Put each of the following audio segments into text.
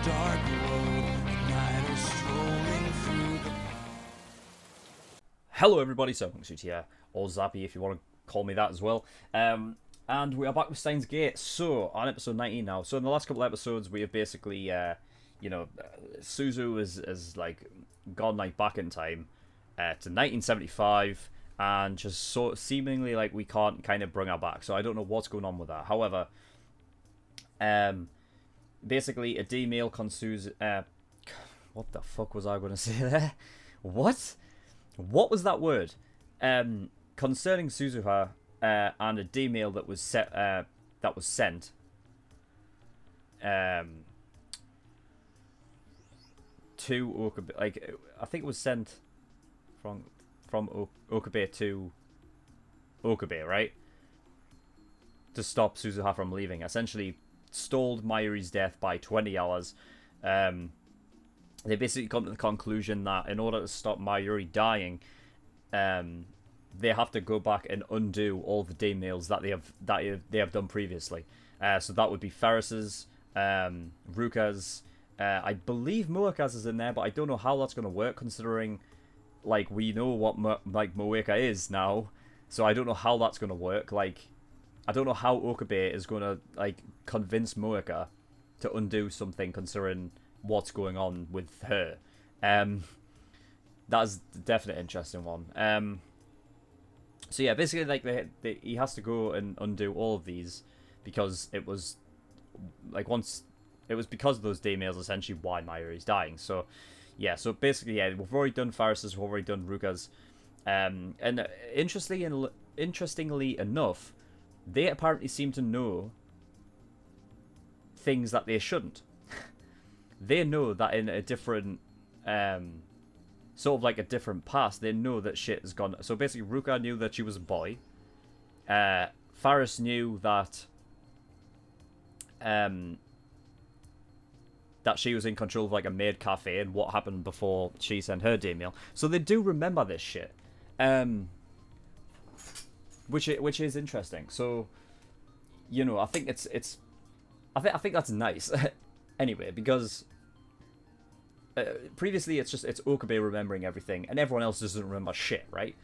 dark road at night or strolling through the... Hello everybody, SirMonkeySuit here, or Zappy if you want to call me that as well. And we are back with Steins Gate, so on episode 19 now. So in the last couple of episodes we have basically, Suzu is like gone like back in time to 1975, and just sort of seemingly like we can't kind of bring her back. So I don't know what's going on with that. However, basically a D-mail consumes... what the fuck was I going to say there? What was that word? Concerning Suzuha and a D-mail that was sent to Okabe. Like, I think it was sent from Okabe to Okabe, right? To stop Suzuha from leaving. Essentially stalled Mayuri's death by 20 hours. They basically come to the conclusion that in order to stop Mayuri dying, they have to go back and undo all the D-mails that they have done previously. So that would be Ferris's, Ruka's, I believe Moeka's is in there, but I don't know how that's going to work considering, like, we know what Moeka is now, so I don't know how that's going to work. Like, I don't know how Okabe is going to like convince Moeka to undo something considering what's going on with her. That's a definite interesting one. So yeah, basically like he has to go and undo all of these because it was like because of those D-mails essentially why Mayuri's dying. So yeah, so basically yeah, we've already done Faris's, we've already done Ruka's, and interestingly enough, they apparently seem to know things that they shouldn't. They know that in a different, sort of like a different past, they know that shit has gone. So basically, Ruka knew that she was a boy. Faris knew that, that she was in control of like a maid cafe and what happened before she sent her D-mail. So they do remember this shit, which is interesting. So, you know, I think I think that's nice. Anyway, because previously it's Okabe remembering everything and everyone else doesn't remember shit, right?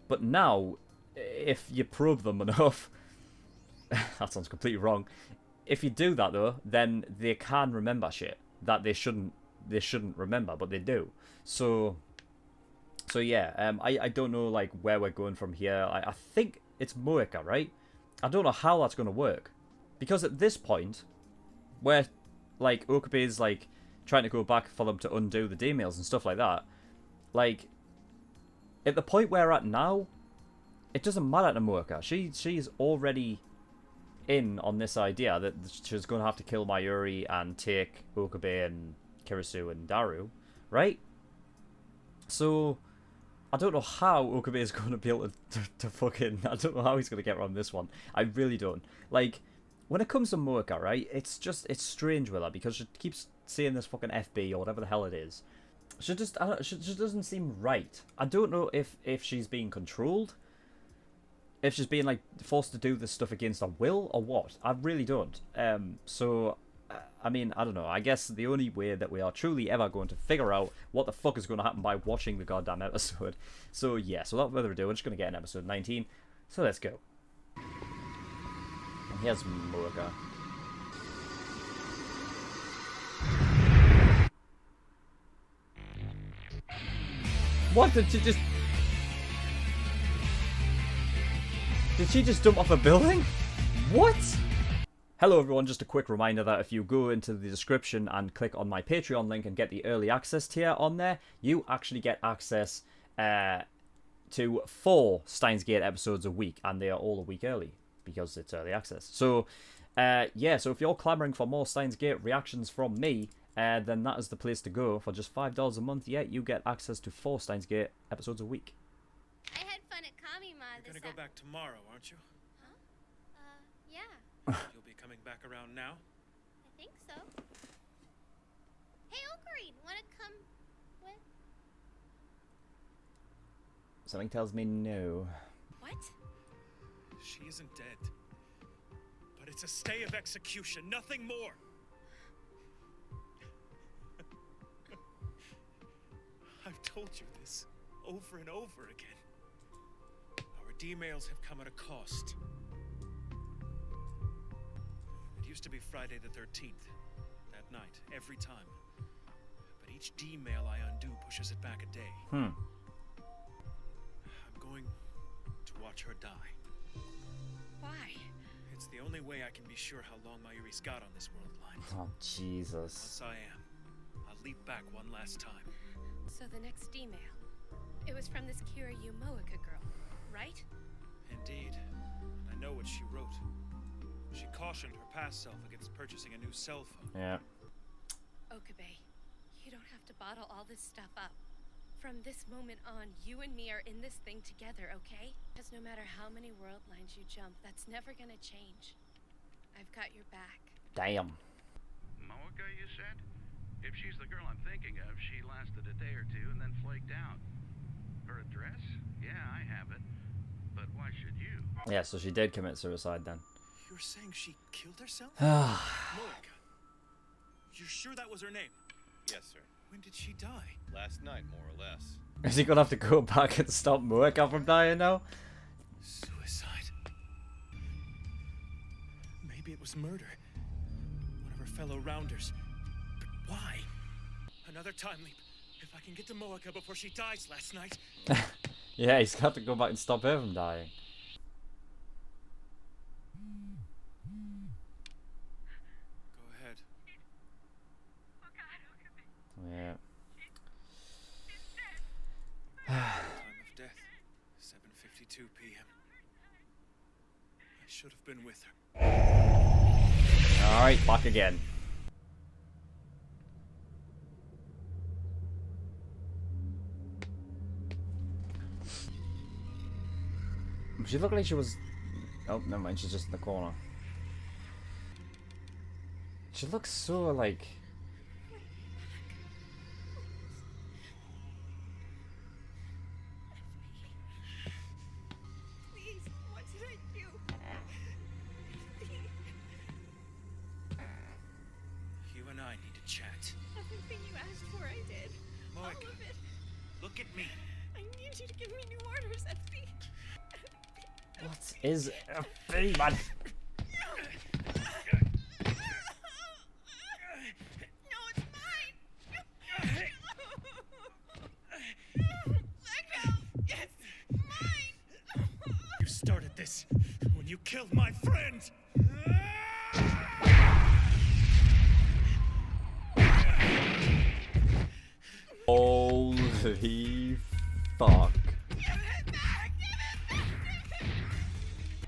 But now, if you probe them enough, that sounds completely wrong. If you do that though, then they can remember shit that they shouldn't remember, but they do. So yeah, I don't know like where we're going from here. I think it's Moeka, right? I don't know how that's gonna work, because at this point, where like Okabe's like trying to go back for them to undo the D-mails and stuff like that, like at the point we're at now, it doesn't matter to Moeka. She's already in on this idea that she's going to have to kill Mayuri and take Okabe and Kirisu and Daru, right? So I don't know how Okabe is going to be able to fucking... I don't know how he's going to get around this one. I really don't. Like, when it comes to Moeka, right, it's strange with her because she keeps saying this fucking FB or whatever the hell it is. She doesn't seem right. I don't know if she's being controlled, if she's being like forced to do this stuff against her will or what. I really don't. So I mean, I don't know. I guess the only way that we are truly ever going to figure out what the fuck is going to happen by watching the goddamn episode. So yeah, so without further ado, we're just going to get in episode 19. So let's go. And here's Moeka. What, did she just... Did she just jump off a building? What? Hello everyone, just a quick reminder that if you go into the description and click on my Patreon link and get the early access tier on there, you actually get access to 4 Steins Gate episodes a week, and they are all a week early because it's early access. So yeah, so if you're clamoring for more Steins Gate reactions from me, then that is the place to go. For just $5 a month, yeah, you get access to 4 Steins Gate episodes a week. I had fun at Kamima You're this gonna go back tomorrow, aren't you? Huh? Yeah, You'll be coming back around now? I think so. Hey, Ocarine, wanna come with? Something tells me no. What? She isn't dead. But it's a stay of execution, nothing more. told you this over and over again. Our D-mails have come at a cost. It used to be Friday the 13th, that night, every time. But each D-mail I undo pushes it back a day. I'm going to watch her die. Why? It's the only way I can be sure how long Mayuri's got on this world line. Oh, Jesus. Once I am, I'll leap back one last time. So the next email, it was from this Kiryu Moeka girl, right? Indeed. I know what she wrote. She cautioned her past self against purchasing a new cell phone. Yeah. Okabe, you don't have to bottle all this stuff up. From this moment on, you and me are in this thing together, okay? Because no matter how many world lines you jump, that's never gonna change. I've got your back. Damn. Moeka, you said? If she's the girl I'm thinking of, she lasted a day or two and then flaked out. Her address? Yeah, I have it. But why should you? Yeah, so she did commit suicide then. You're saying she killed herself? Ah. Moeka. You're sure that was her name? Yes, sir. When did she die? Last night, more or less. Is he gonna have to go back and stop Moeka from dying now? Suicide. Maybe it was murder. One of her fellow rounders. But why? Another time leap. If I can get to Moeka before she dies last night. Yeah, he's got to go back and stop her from dying. Go ahead. Yeah. Time of death. 7:52 p.m. I should have been with her. Alright, back again. She looked like she was... Oh, never mind, she's just in the corner. She looks so, like... Please, what did I do? You and I need to chat. Everything you asked for, I did. All Moeka, of it. look at me. I need you to give me new orders, FB. What is a thing, man? No, it's mine. Let go. It's mine. You started this when you killed my friend. Holy fuck.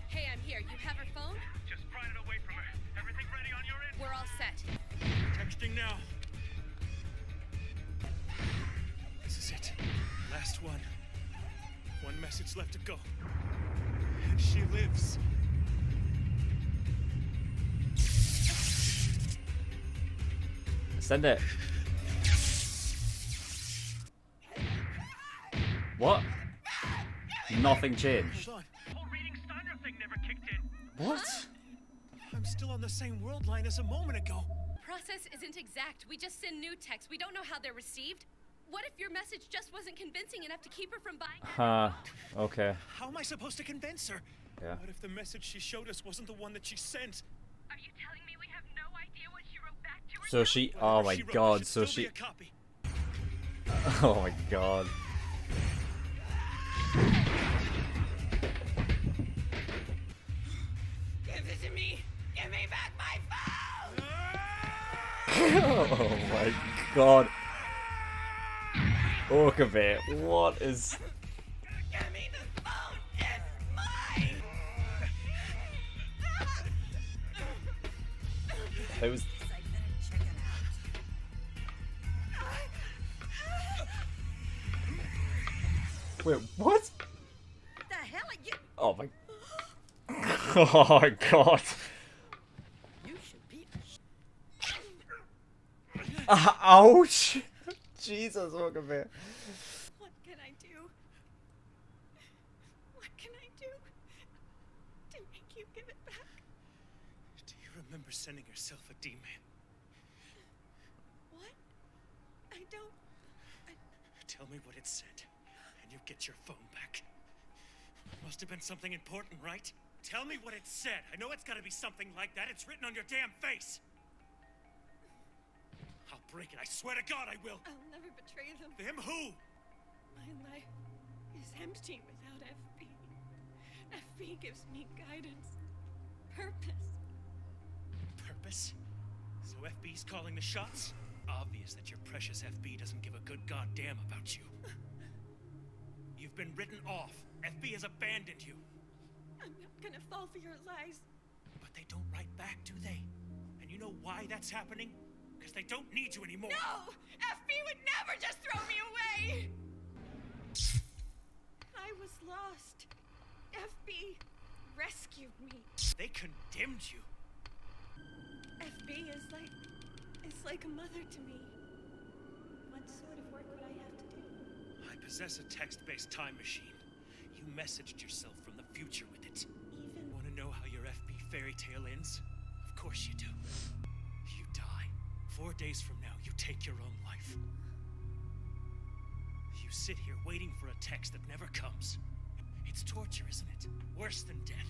Hey, I'm here. You have her phone? Just prying it away from her. Everything ready on your end? We're all set. Texting now. This is it. Last one. One message left to go. And she lives. Send it. What? Nothing changed. Hold on. The whole reading Steiner thing never kicked in. What? I'm still on the same world line as a moment ago. Process isn't exact. We just send new texts. We don't know how they're received. What if your message just wasn't convincing enough to keep her from buying? Okay. How am I supposed to convince her? Yeah. What if the message she showed us wasn't the one that she sent? Are you telling me we have no idea what she wrote back to her? So she, oh my She wrote, god, should so still she, be a copy. oh my god. Give it to me! Give me back my phone! Oh my god. Okabe, what is... Give me the phone! It's mine! It was... Wait, what? The hell are you? Oh my... Oh my god. You should be Ouch! Jesus, Okabe. What can I do? What can I do to make you give it back? Do you remember sending yourself a D-man? What? I don't. To Tell me what it said, and you get your phone back. Must have been something important, right? Tell me what it said. I know it's gotta be something like that. It's written on your damn face. I'll break it. I swear to God I will. I'll never betray them. Them who? My life is empty without FB. FB gives me guidance, purpose. Purpose? So FB's calling the shots? Obvious that your precious FB doesn't give a good goddamn about you. You've been written off. FB has abandoned you. I'm not gonna fall for your lies. But they don't write back, do they? And you know why that's happening? Because they don't need you anymore. No! FB would never just throw me away! I was lost. FB rescued me. They condemned you. FB is like a mother to me. What sort of work would I have to do? I possess a text-based time machine. You messaged yourself from the future with it. Even Want to know how your FB fairy tale ends? Of course you do. You die. 4 days from now, you take your own life. You sit here waiting for a text that never comes. It's torture, isn't it? Worse than death.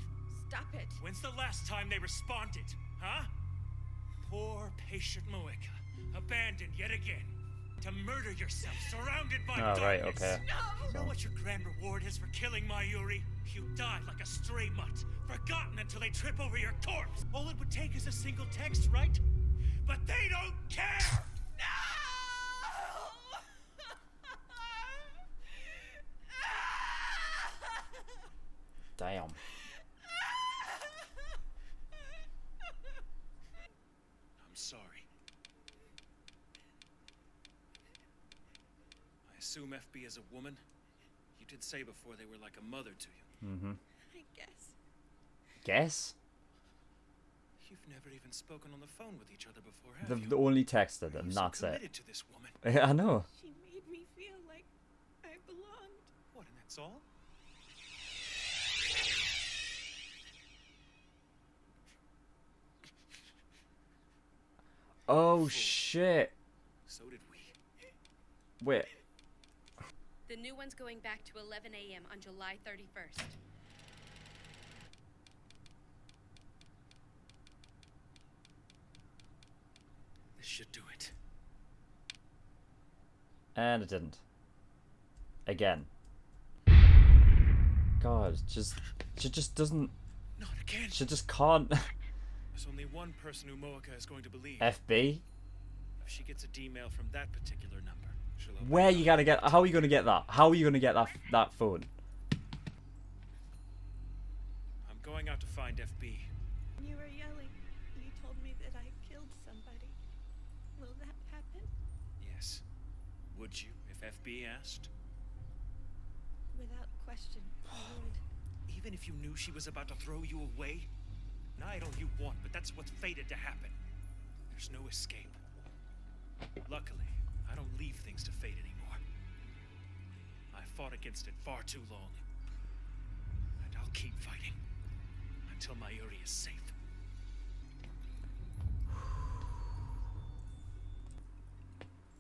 stop it. When's the last time they responded? Huh? Poor patient Moeka, abandoned yet again. To murder yourself, surrounded by darkness. Right, okay. You know what your grand reward is for killing my Yuri? You died like a stray mutt, forgotten until they trip over your corpse. All it would take is a single text, right? But they don't care! Damn. I'm sorry. I assume FB is a woman? You did say before they were like a mother to you. Mm-hmm. I guess. Guess? You've never even spoken on the phone with each other before, have They've you? only texted You're and so that's it. committed to this woman. I know. She made me feel like I belonged. What, and that's all? Oh shit. So did we. Wait. The new one's going back to 11 a.m. on July 31st. This should do it. And it didn't. Again. God, she just doesn't. Not again. She just can't. There's only one person who Moeka is going to believe. FB? If she gets a D-mail from that particular number, she'll open Where it you up. gonna get? How are you gonna get that? How are you gonna get that phone? I'm going out to find FB. You were yelling. You told me that I killed somebody. Will that happen? Yes. Would you, if FB asked? Without question, I would. Even if you knew she was about to throw you away? Deny it all you want, but that's what's fated to happen. There's no escape. Luckily, I don't leave things to fate anymore. I fought against it far too long. And I'll keep fighting. Until my Yuri is safe.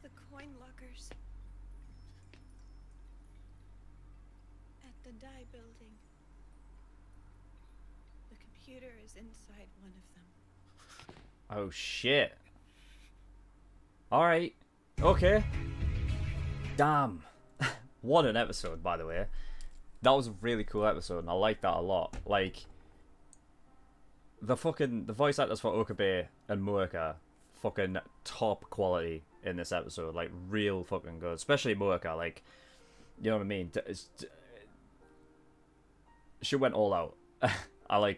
The coin lockers. At the dye building. The computer is inside one of them. Oh shit. Alright. Okay. Damn. What an episode, by the way. That was a really cool episode, and I like that a lot. Like, the voice actors for Okabe and Moeka, fucking top quality in this episode. Like, real fucking good. Especially Moeka, like, you know what I mean? She went all out. I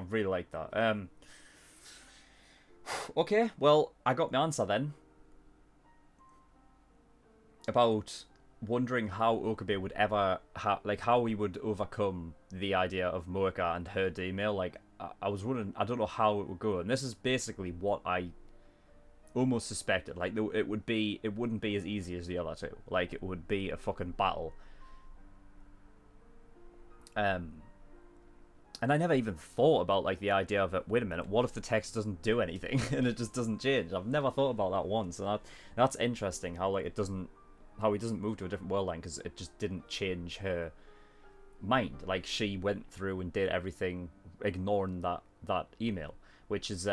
really like that. Okay, well, I got my answer then. About wondering how Okabe would ever how he would overcome the idea of Moeka and her email. Like, I was wondering, I don't know how it would go, and this is basically what I almost suspected. Like, it wouldn't be as easy as the other two. Like, it would be a fucking battle. And I never even thought about, like, the idea of it. Wait a minute, what if the text doesn't do anything and it just doesn't change? I've never thought about that once, and that's interesting. How, like, it doesn't how he doesn't move to a different world line because it just didn't change her mind. Like, she went through and did everything ignoring that email, which is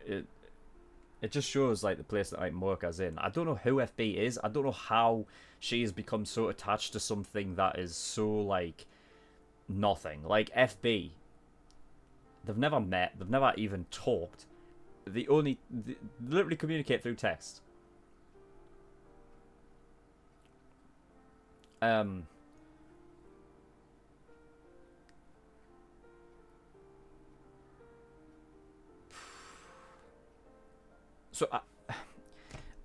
it just shows like the place that like Moeka's in. I don't know who FB is. I don't know how she has become so attached to something that is so like nothing. Like FB, they've never met. They've never even talked. They literally communicate through text. So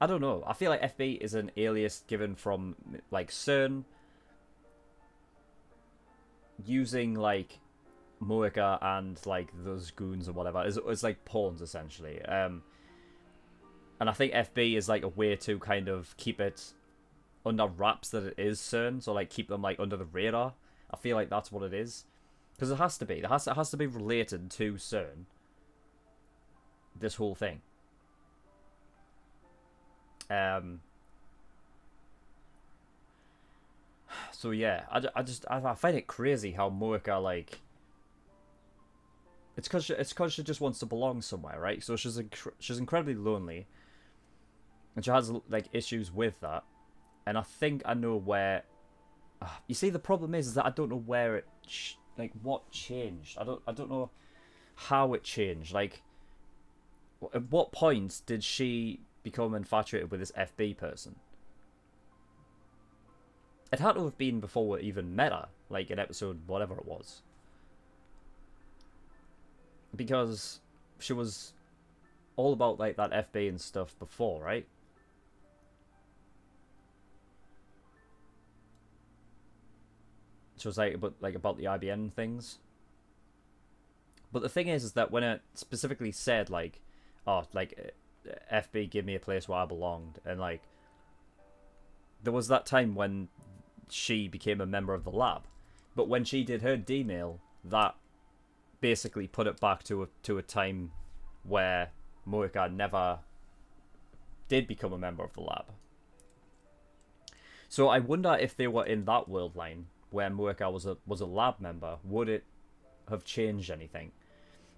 I don't know. I feel like FB is an alias given from like CERN using like Moeka and like those goons or whatever. It's like pawns essentially. And I think FB is like a way to kind of keep it under wraps that it is CERN. So like keep them like under the radar. I feel like that's what it is. Because it has to be. It has to be related to CERN. This whole thing. So yeah, I find it crazy how Moeka like. It's because she just wants to belong somewhere, right? So she's incredibly lonely, and she has like issues with that. And I think I know where. You see, the problem is that I don't know where it like what changed. I don't know how it changed. Like, at what point did she become infatuated with this FB person? It had to have been before we even met her, like in episode whatever it was. Because she was all about like that FB and stuff before, right? She was like about the IBM things. But the thing is that when it specifically said like, oh, like FB give me a place where I belonged, and like there was that time when she became a member of the lab, but when she did her D-mail, that basically put it back to a time where Moeka never did become a member of the lab. So I wonder if they were in that world line where Moeka was a lab member, would it have changed anything?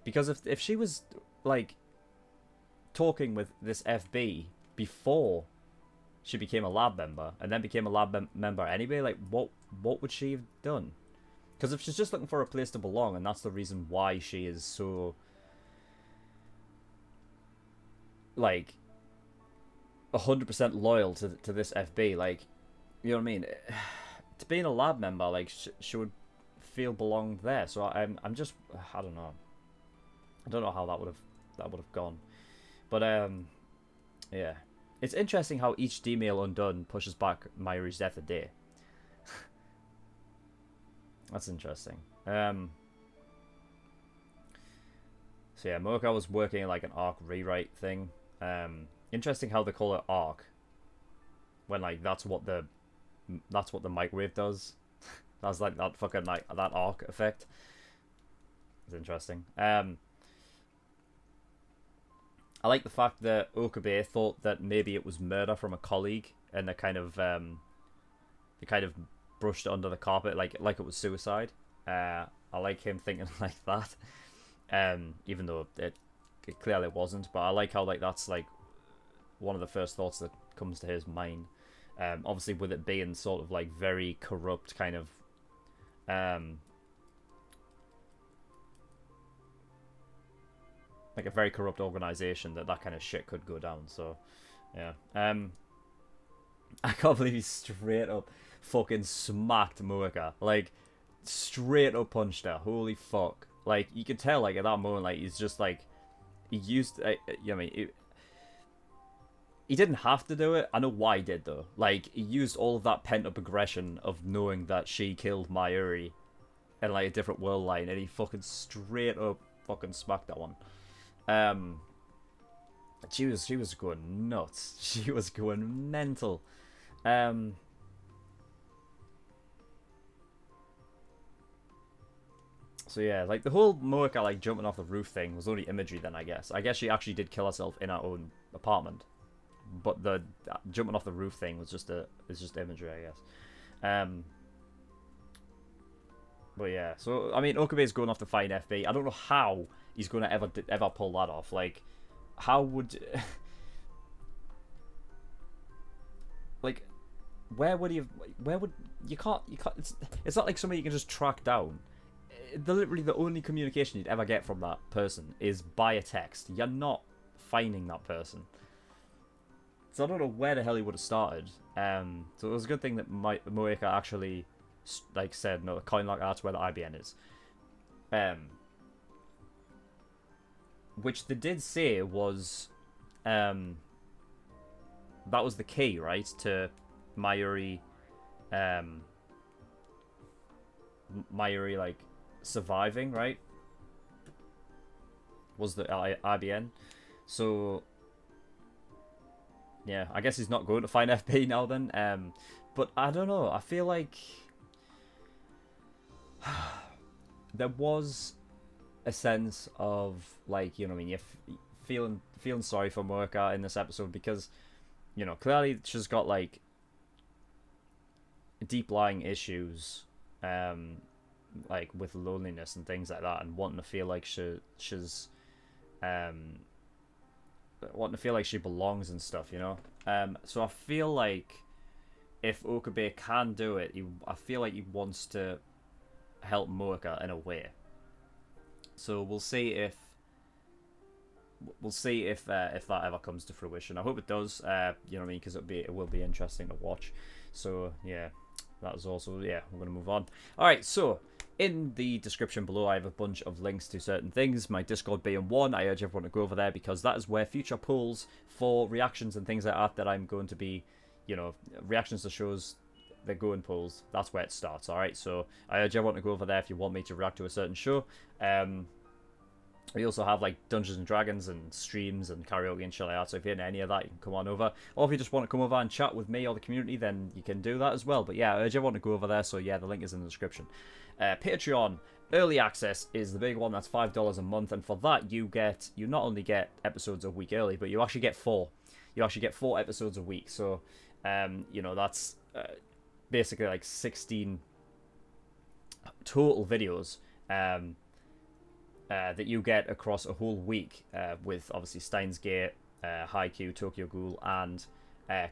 Because if she was like talking with this FB before she became a lab member and then became a lab member anyway, like what would she have done? Because if she's just looking for a place to belong and that's the reason why she is so like 100% loyal to this FB, like, you know what I mean, to being a lab member, like she would feel belonged there. So I'm just, I don't know how that would have gone. But yeah, it's interesting how each D-mail undone pushes back Mayuri's death a day. That's interesting. So yeah, Moeka was working like an arc rewrite thing. Interesting how they call it arc when like that's what the microwave does. That's like that fucking like that arc effect. It's interesting. I like the fact that Okabe thought that maybe it was murder from a colleague, and they kind of brushed it under the carpet like it was suicide. I like him thinking like that, even though it clearly wasn't. But I like how like that's like one of the first thoughts that comes to his mind. Obviously, with it being sort of like very corrupt kind of. Like a very corrupt organization, that kind of shit could go down. So yeah, I can't believe he straight up fucking smacked Moeka, like straight up punched her. Holy fuck. Like you could tell like at that moment, like he's just like he used you know what I mean, he didn't have to do it. I know why he did though. Like he used all of that pent up aggression of knowing that she killed Mayuri in like a different world line, and he fucking straight up fucking smacked that one. She was going nuts. She was going mental. So yeah, like the whole Moeka like jumping off the roof thing was only imagery then, I guess. I guess she actually did kill herself in her own apartment. but the jumping off the roof thing was just imagery, I guess. But yeah, so I mean, Okabe's going off to find FB. I don't know how he's going to ever pull that off. Like, how would like, where would you can't it's not like somebody you can just track down. Literally the only communication you'd ever get from that person is by a text. You're not finding that person. So I don't know where the hell he would have started. So it was a good thing that Moeka actually like said, no, kind of like that's where the IBN is. Which they did say was that was the key, right, to Mayuri like surviving, right? Was the IBN. So yeah, I guess he's not going to find FB now then. But I don't know, I feel like there was a sense of, like, you know what I mean, you're feeling sorry for Moeka in this episode because, you know, clearly she's got like deep lying issues, like with loneliness and things like that, and wanting to feel like she's wanting to feel like she belongs and stuff, you know. So I feel like if Okabe can do it, I feel like he wants to help Moeka in a way. So we'll see if that ever comes to fruition. I hope it does. You know what I mean, because it will be interesting to watch. So yeah, that was also, yeah, we're gonna move on. All right, so in the description below, I have a bunch of links to certain things, my Discord being one. I urge everyone to go over there because that is where future polls for reactions and things like that I'm going to be, you know, reactions to shows, they go in polls. That's where it starts, alright? So I urge everyone to go over there if you want me to react to a certain show. We also have like Dungeons and Dragons and streams and karaoke and shit like that, so if you're into any of that, you can come on over. Or if you just want to come over and chat with me or the community, then you can do that as well. But yeah, I urge everyone to go over there, so yeah, the link is in the description. Patreon early access is the big one. That's $5 a month, and for that you not only get episodes a week early, but you actually get 4. You actually get 4 episodes a week. So you know, that's basically like 16 total videos that you get across a whole week, with obviously Steins Gate, Haikyuu, Tokyo Ghoul, and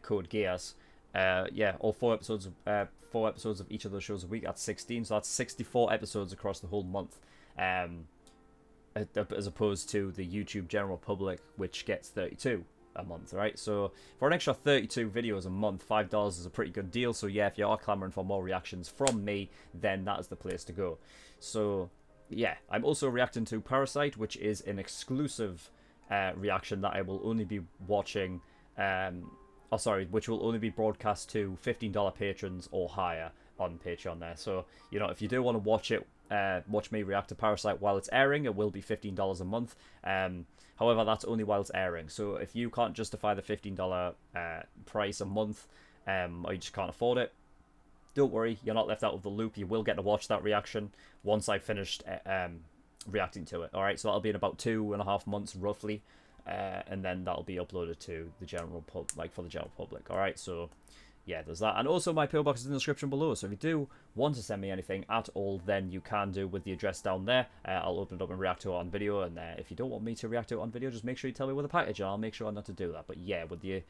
Code Geass. Yeah, all 4 episodes of each of those shows a week. That's 16, so that's 64 episodes across the whole month, as opposed to the YouTube general public, which gets 32 a month, right? So for an extra 32 videos a month, $5 is a pretty good deal. So yeah, if you are clamoring for more reactions from me, then that is the place to go. So yeah, I'm also reacting to Parasite, which is an exclusive reaction that I will only be watching, which will only be broadcast to $15 patrons or higher on Patreon there. So, you know, if you do want to watch it, watch me react to Parasite while it's airing, it will be $15 a month. However, that's only while it's airing. So if you can't justify the $15 price a month, or you just can't afford it, don't worry, you're not left out of the loop. You will get to watch that reaction once I've finished reacting to it. Alright, so that'll be in about 2.5 months roughly. And then that'll be uploaded to the general for the general public. Alright, so yeah, there's that. And also my PO box is in the description below, so if you do want to send me anything at all, then you can do with the address down there. I'll open it up and react to it on video, and if you don't want me to react to it on video, just make sure you tell me with a package, and I'll make sure not to do that. But yeah, with the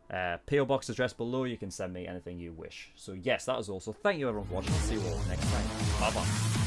PO box address below, you can send me anything you wish. So yes, that is all. So thank you everyone for watching. See you all next time. Bye bye.